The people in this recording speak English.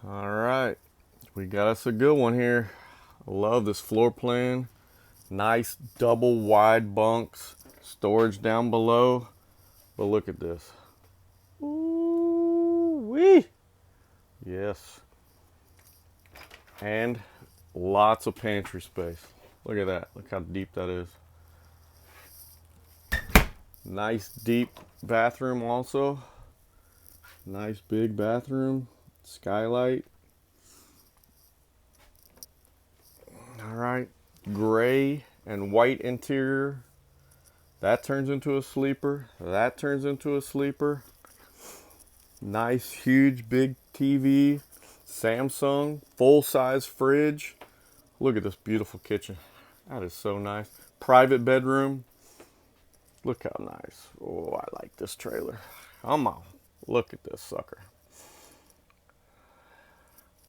All right, we got us a good one here. I love this floor plan. Nice double wide bunks, storage down below. But look at this. Ooh wee! Yes, and lots of pantry space. Look at that. Look how deep that is. Nice deep bathroom also. Nice big bathroom. Skylight. All right. Gray and white interior. That turns into a sleeper. That turns into a sleeper. Nice, huge, big TV. Samsung, full-size fridge. Look at this beautiful kitchen. That is so nice. Private bedroom. Look how nice. Oh, I like this trailer. Come on. Look at this sucker.